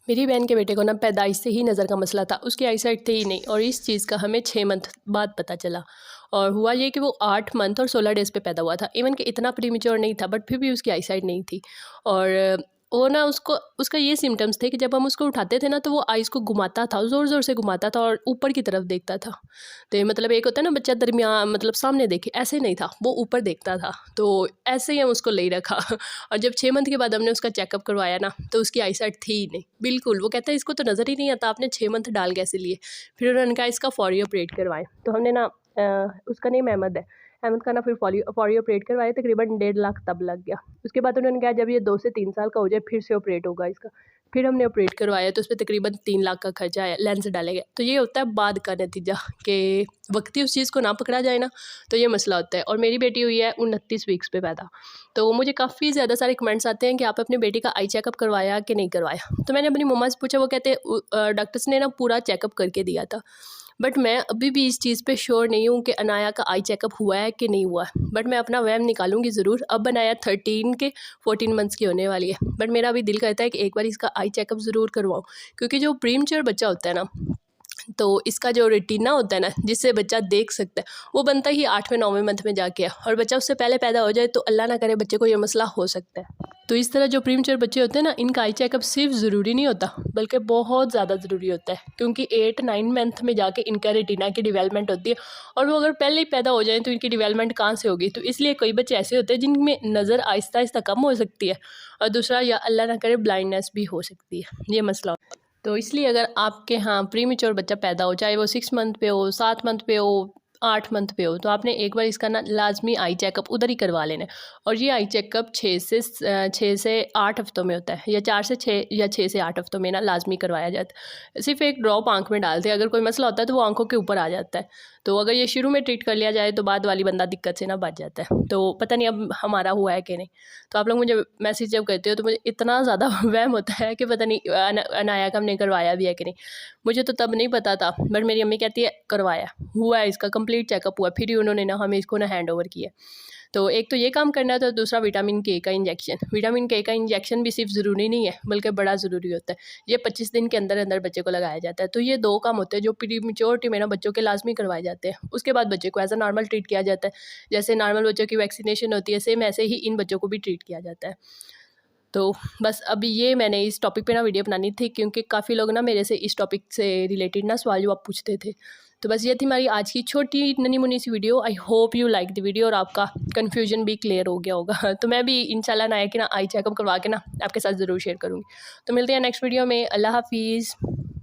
मेरी बहन के बेटे को ना पैदाइश से ही नज़र का मसला था, उसकी आईसाइट थी ही नहीं और इस चीज़ का हमें 6 मंथ बाद पता चला। और हुआ ये कि वो 8 मंथ और 16 डेज़ पे पैदा हुआ था। इवन कि इतना प्रीमेच्योर नहीं था, बट फिर भी उसकी आईसाइट नहीं थी। और वो ना उसको उसका ये सिम्टम्स थे कि जब हम उसको उठाते थे ना तो वो आइज़ को घुमाता था, ज़ोर ज़ोर से घुमाता था और ऊपर की तरफ देखता था। तो ये मतलब एक होता है ना बच्चा दरमियान मतलब सामने देखे, ऐसे नहीं था, वो ऊपर देखता था। तो ऐसे ही हम उसको ले रखा और जब 6 मंथ के बाद हमने उसका चेकअप करवाया ना तो उसकी आईसाइट थी ही नहीं, बिल्कुल। वो कहता है इसको तो नज़र ही नहीं आता, आपने 6 मंथ डाल कैसे लिए। फिर उन्होंने कहा इसका फौरी ऑपरेट करवाएं। तो हमने ना उसका नेम अहमद है, अहमद का ना फिर फौरी ऑपरेट करवाए, तकरीबन 1.5 लाख तब लग गया। उसके बाद उन्होंने कहा जब ये 2 से 3 साल का हो जाए फिर से ऑपरेट होगा इसका। फिर हमने ऑपरेट करवाया तो उस पर तकरीबन 3 लाख का खर्चा आया, लेंस डाले गए। तो ये होता है बाद का नतीजा कि वक्ती उस चीज़ को ना पकड़ा जाए ना तो ये मसला होता है। और मेरी बेटी हुई है 29 वीक्स पे पैदा। तो मुझे काफ़ी ज़्यादा सारे कमेंट्स आते हैं कि आप अपने बेटी का आई चेकअप करवाया कि नहीं करवाया। तो मैंने अपनी मम्मा से पूछा, वो कहते डॉक्टर्स ने ना पूरा चेकअप करके दिया था। बट मैं अभी भी इस चीज़ पे श्योर नहीं हूँ कि अनाया का आई चेकअप हुआ है कि नहीं हुआ है। बट मैं अपना वहम निकालूंगी ज़रूर। अब अनाया 13 के 14 मंथ्स की होने वाली है, बट मेरा अभी दिल करता है कि एक बार इसका आई चेकअप ज़रूर करवाऊँ। क्योंकि जो प्रीमेच्योर बच्चा होता है ना तो इसका जो रेटिना होता है ना जिससे बच्चा देख सकता है वो बनता ही 8वें 9वें मंथ में जाके है। और बच्चा उससे पहले पैदा हो जाए तो अल्लाह ना करे बच्चे को ये मसला हो सकता है। तो इस तरह जो प्रीमेच्योर बच्चे होते हैं ना इनका आई चेकअप सिर्फ ज़रूरी नहीं होता बल्कि बहुत ज़्यादा ज़रूरी होता है, क्योंकि 8-9 मंथ में जाके इनका रेटिना की डेवलपमेंट होती है। और वो अगर पहले ही पैदा हो जाए तो इनकी डेवलपमेंट कहाँ से होगी। तो इसलिए कई बच्चे ऐसे होते हैं जिनमें नज़र आहिस्ता आहिस्ता कम हो सकती है और दूसरा या अल्लाह ना करे ब्लाइंडनेस भी हो सकती है, ये मसला। तो इसलिए अगर आपके यहाँ प्रीमेच्योर बच्चा पैदा हो, चाहे वो 6 मंथ पे हो, 7 मंथ पे हो, 8 मंथ पे हो, तो आपने एक बार इसका ना लाजमी आई चेकअप उधर ही करवा लेना है। और ये आई चेकअप 6 से 8 हफ्तों में होता है, या 4 से 6 या 6 से 8 हफ्तों में ना लाजमी करवाया जाता है। सिर्फ एक ड्रॉप आँख में डालते हैं, अगर कोई मसला होता है तो वो आँखों के ऊपर आ जाता है। तो अगर ये शुरू में ट्रीट कर लिया जाए तो बाद वाली बंदा दिक्कत से ना बच जाता है। तो पता नहीं अब हमारा हुआ है कि नहीं। तो आप लोग मुझे मैसेज जब करते हो तो मुझे इतना ज़्यादा वहम होता है कि पता नहीं अनाया का हमने करवाया भी है कि नहीं। मुझे तो तब नहीं पता था, बट मेरी अम्मी कहती है करवाया हुआ है, इसका कंप्लीट चेकअप हुआ। फिर ही उन्होंने ना हमें इसको ना हैंड ओवर किया। तो एक तो ये काम करना है, तो दूसरा विटामिन के का इंजेक्शन। विटामिन के का इंजेक्शन भी सिर्फ ज़रूरी नहीं है बल्कि बड़ा ज़रूरी होता है। ये 25 दिन के अंदर अंदर बच्चे को लगाया जाता है। तो ये 2 काम होते हैं जो प्रीमेच्योरिटी में ना बच्चों के लाजमी करवाए जाते हैं। उसके बाद बच्चे को एज अ नॉर्मल ट्रीट किया जाता है। जैसे नॉर्मल बच्चों की वैक्सीनेशन होती है, सेम ऐसे ही इन बच्चों को भी ट्रीट किया जाता है। तो बस अभी ये मैंने इस टॉपिक पे ना वीडियो बनानी थी, क्योंकि काफ़ी लोग ना मेरे से इस टॉपिक से रिलेटेड ना सवाल जवाब पूछते थे। तो बस ये थी हमारी आज की छोटी नन्ही मुन्नी सी video. I hope you like the video और आपका कन्फ्यूजन भी क्लियर हो गया होगा। तो मैं भी इंशाल्लाह ना कि ना आई चेकअप करवा के ना आपके साथ ज़रूर शेयर करूँगी। तो मिलते हैं नेक्स्ट वीडियो में। अल्लाह हाफिज़।